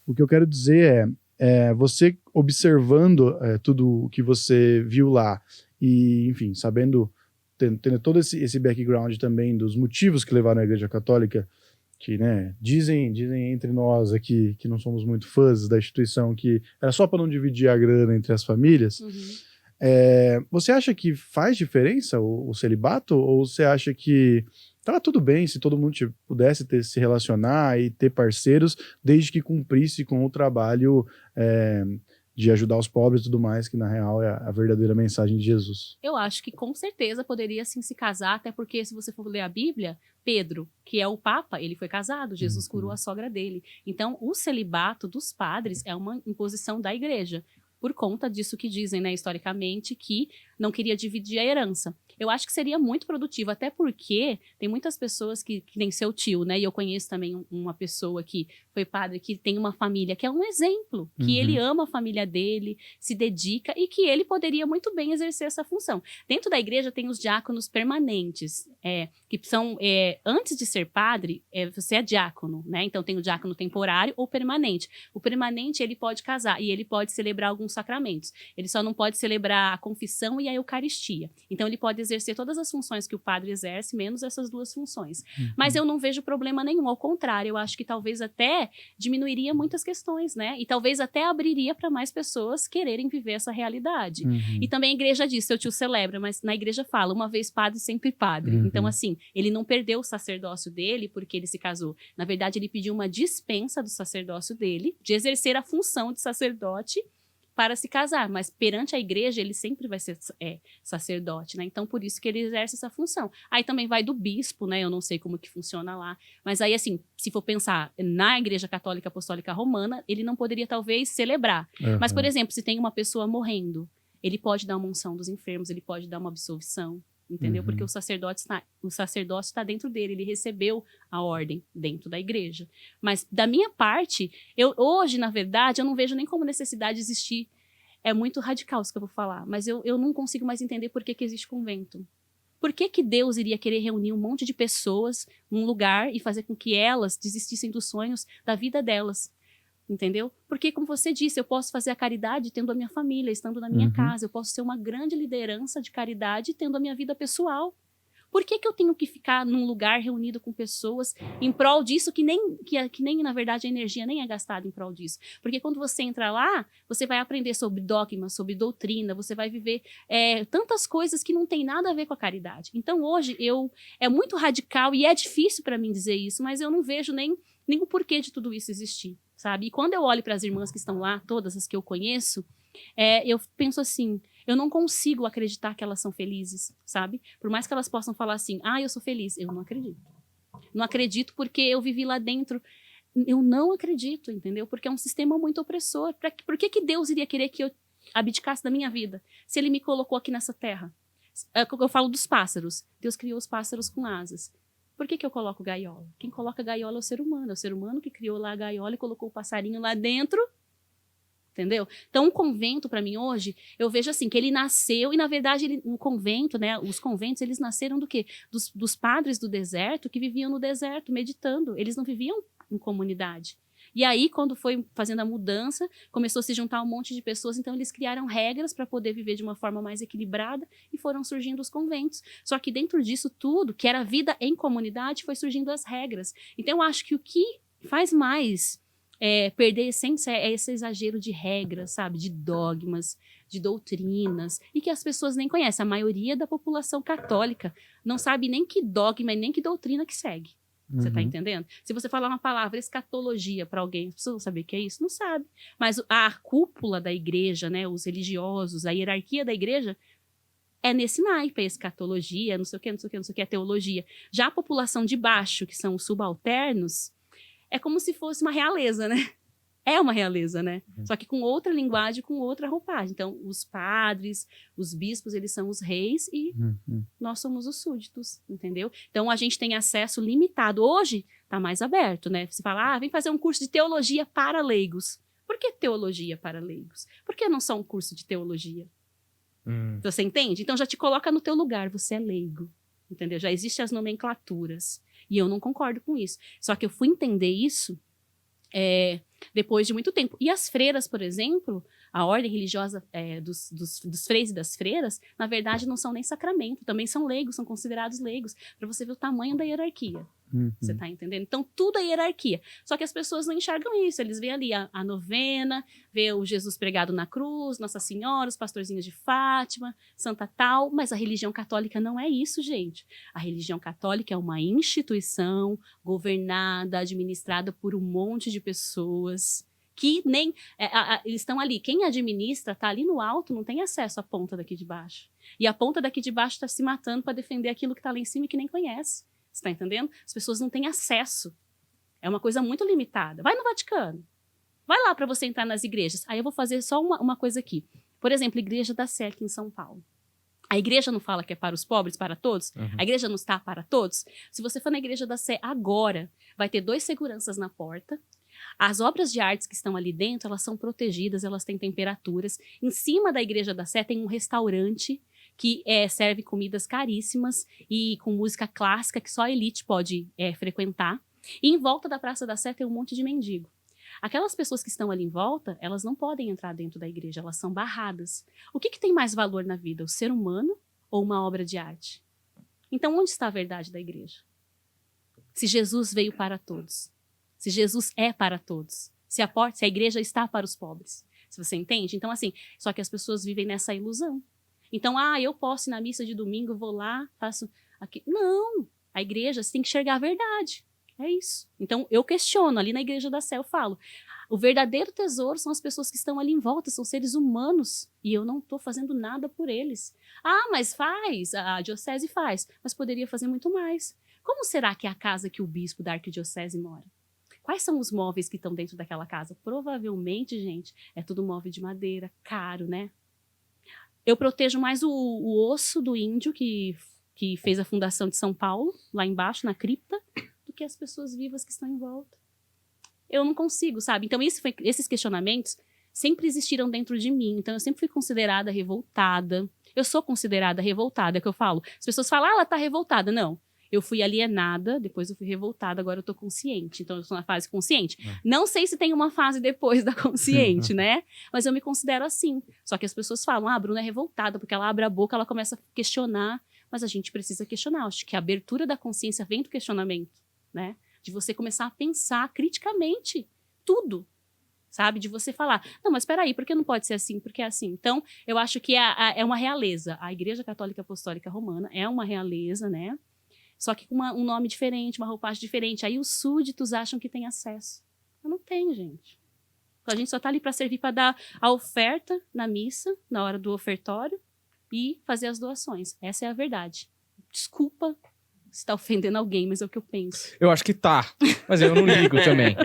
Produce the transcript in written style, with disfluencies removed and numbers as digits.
O que eu quero dizer você observando tudo o que você viu lá e, enfim, sabendo, tendo todo esse background também dos motivos que levaram a Igreja Católica, que, né, dizem entre nós aqui, que não somos muito fãs da instituição, que era só para não dividir a grana entre as famílias. Você acha que faz diferença o celibato? Ou você acha que tava tudo bem se todo mundo pudesse se relacionar e ter parceiros, desde que cumprisse com o trabalho de ajudar os pobres e tudo mais, que na real é a verdadeira mensagem de Jesus? Eu acho que com certeza poderia sim se casar, até porque se você for ler a Bíblia, Pedro, que é o Papa, ele foi casado, Jesus curou a sogra dele. Então, o celibato dos padres é uma imposição da igreja, por conta disso que dizem, né, historicamente, que não queria dividir a herança. Eu acho que seria muito produtivo, até porque tem muitas pessoas que nem seu tio, né? E eu conheço também uma pessoa que foi padre, que tem uma família que é um exemplo, que ele ama a família dele, se dedica e que ele poderia muito bem exercer essa função. Dentro da igreja tem os diáconos permanentes, que são, antes de ser padre, você é diácono, né? Então tem o diácono temporário ou permanente. O permanente, ele pode casar e ele pode celebrar alguns sacramentos. Ele só não pode celebrar a confissão e a eucaristia. Então ele pode exercer todas as funções que o padre exerce, menos essas duas funções. Mas eu não vejo problema nenhum, ao contrário, eu acho que talvez até diminuiria muitas questões, né? E talvez até abriria para mais pessoas quererem viver essa realidade. E também a igreja diz, seu tio celebra, mas na igreja fala, uma vez padre, sempre padre. Então, assim, ele não perdeu o sacerdócio dele porque ele se casou. Na verdade, ele pediu uma dispensa do sacerdócio dele, de exercer a função de sacerdote, para se casar, mas perante a igreja ele sempre vai ser sacerdote, né? Então por isso que ele exerce essa função. Aí também vai do bispo, né? Eu não sei como que funciona lá, mas aí assim, se for pensar na Igreja Católica Apostólica Romana, ele não poderia talvez celebrar. Mas por exemplo, se tem uma pessoa morrendo, ele pode dar uma unção dos enfermos, ele pode dar uma absolvição, entendeu? Porque o sacerdócio está dentro dele, ele recebeu a ordem dentro da igreja. Mas da minha parte, hoje, na verdade, eu não vejo nem como necessidade de existir. É muito radical isso que eu vou falar, mas eu não consigo mais entender por que existe convento. Por que Deus iria querer reunir um monte de pessoas num lugar e fazer com que elas desistissem dos sonhos da vida delas? Entendeu? Porque, como você disse, eu posso fazer a caridade tendo a minha família, estando na minha casa. Eu posso ser uma grande liderança de caridade tendo a minha vida pessoal. Por que eu tenho que ficar num lugar reunido com pessoas em prol disso que nem, na verdade, a energia nem é gastada em prol disso? Porque quando você entra lá, você vai aprender sobre dogma, sobre doutrina, você vai viver tantas coisas que não tem nada a ver com a caridade. Então, hoje, é muito radical e é difícil para mim dizer isso, mas eu não vejo nem o porquê de tudo isso existir, sabe? E quando eu olho para as irmãs que estão lá, todas as que eu conheço, eu penso assim, eu não consigo acreditar que elas são felizes, sabe? Por mais que elas possam falar assim, eu sou feliz, eu não acredito. Não acredito porque eu vivi lá dentro. Eu não acredito, entendeu? Porque é um sistema muito opressor. Por que Deus iria querer que eu abdicasse da minha vida, se ele me colocou aqui nessa terra? Eu falo dos pássaros. Deus criou os pássaros com asas. Por que eu coloco gaiola? Quem coloca gaiola é o ser humano. É o ser humano que criou lá a gaiola e colocou o passarinho lá dentro. Entendeu? Então, um convento, para mim, hoje, eu vejo assim, que ele nasceu, e na verdade, um convento, né? Os conventos, eles nasceram do quê? Dos padres do deserto, que viviam no deserto, meditando. Eles não viviam em comunidade. E aí, quando foi fazendo a mudança, começou a se juntar um monte de pessoas, então eles criaram regras para poder viver de uma forma mais equilibrada e foram surgindo os conventos. Só que dentro disso tudo, que era vida em comunidade, foi surgindo as regras. Então, eu acho que o que faz mais perder a essência é esse exagero de regras, sabe? De dogmas, de doutrinas, e que as pessoas nem conhecem. A maioria da população católica não sabe nem que dogma e nem que doutrina que segue. Você tá entendendo? Se você falar uma palavra escatologia para alguém, as pessoas vão saber o que é isso? Não sabe. Mas a cúpula da igreja, né, os religiosos, a hierarquia da igreja, é nesse naipe, a escatologia, não sei o que, não sei o que, não sei o que, a teologia. Já a população de baixo, que são os subalternos, é como se fosse uma realeza, né? É uma realeza, né? Só que com outra linguagem, com outra roupagem. Então, os padres, os bispos, eles são os reis e nós somos os súditos, entendeu? Então, a gente tem acesso limitado. Hoje, tá mais aberto, né? Você fala, vem fazer um curso de teologia para leigos. Por que teologia para leigos? Por que não só um curso de teologia? Você entende? Então, já te coloca no teu lugar, você é leigo, entendeu? Já existem as nomenclaturas. E eu não concordo com isso. Só que eu fui entender isso depois de muito tempo. E as freiras, por exemplo, a ordem religiosa dos freis e das freiras, na verdade, não são nem sacramento, também são leigos, são considerados leigos, para você ver o tamanho da hierarquia. Você tá entendendo? Então, tudo é hierarquia. Só que as pessoas não enxergam isso. Eles veem ali a novena, vê o Jesus pregado na cruz, Nossa Senhora, os pastorzinhos de Fátima, Santa Tal. Mas a religião católica não é isso, gente. A religião católica é uma instituição governada, administrada por um monte de pessoas que nem... eles estão ali. Quem administra tá ali no alto, não tem acesso à ponta daqui de baixo. E a ponta daqui de baixo está se matando para defender aquilo que tá lá em cima e que nem conhece. Você tá entendendo? As pessoas não têm acesso. É uma coisa muito limitada. Vai no Vaticano. Vai lá para você entrar nas igrejas. Aí eu vou fazer só uma coisa aqui. Por exemplo, a Igreja da Sé aqui em São Paulo. A igreja não fala que é para os pobres, para todos? A igreja não está para todos? Se você for na Igreja da Sé agora, vai ter 2 seguranças na porta. As obras de artes que estão ali dentro, elas são protegidas, elas têm temperaturas. Em cima da Igreja da Sé tem um restaurante que serve comidas caríssimas e com música clássica que só a elite pode frequentar. E em volta da Praça da Sé tem um monte de mendigo. Aquelas pessoas que estão ali em volta, elas não podem entrar dentro da igreja, elas são barradas. O que tem mais valor na vida, o ser humano ou uma obra de arte? Então, onde está a verdade da igreja? Se Jesus veio para todos, se Jesus é para todos, se a igreja está para os pobres. Se você entende? Então, assim, só que as pessoas vivem nessa ilusão. Então, eu posso ir na missa de domingo, vou lá, faço aqui. Não, a igreja, você tem que enxergar a verdade. É isso. Então, eu questiono, ali na Igreja da Sé, eu falo, o verdadeiro tesouro são as pessoas que estão ali em volta, são seres humanos, e eu não estou fazendo nada por eles. Mas faz, a diocese faz, mas poderia fazer muito mais. Como será que é a casa que o bispo da arquidiocese mora? Quais são os móveis que estão dentro daquela casa? Provavelmente, gente, é tudo móvel de madeira, caro, né? Eu protejo mais o osso do índio que fez a fundação de São Paulo, lá embaixo, na cripta, do que as pessoas vivas que estão em volta. Eu não consigo, sabe? Então, esses questionamentos sempre existiram dentro de mim. Então, eu sempre fui considerada revoltada. Eu sou considerada revoltada, é o que eu falo. As pessoas falam, ela tá revoltada. Não. Eu fui alienada, depois eu fui revoltada, agora eu tô consciente. Então, eu estou na fase consciente. Não sei se tem uma fase depois da consciente, né? Mas eu me considero assim. Só que as pessoas falam, a Bruna é revoltada, porque ela abre a boca, ela começa a questionar. Mas a gente precisa questionar. Acho que a abertura da consciência vem do questionamento, né? De você começar a pensar criticamente tudo, sabe? De você falar, não, mas espera aí, por que não pode ser assim? Porque é assim. Então, eu acho que é uma realeza. A Igreja Católica Apostólica Romana é uma realeza, né? Só que com um nome diferente, uma roupagem diferente. Aí os súditos acham que tem acesso. Mas não tem, gente. Então, a gente só tá ali para servir para dar a oferta na missa, na hora do ofertório, e fazer as doações. Essa é a verdade. Desculpa se tá ofendendo alguém, mas é o que eu penso. Eu acho que tá, mas eu não ligo também.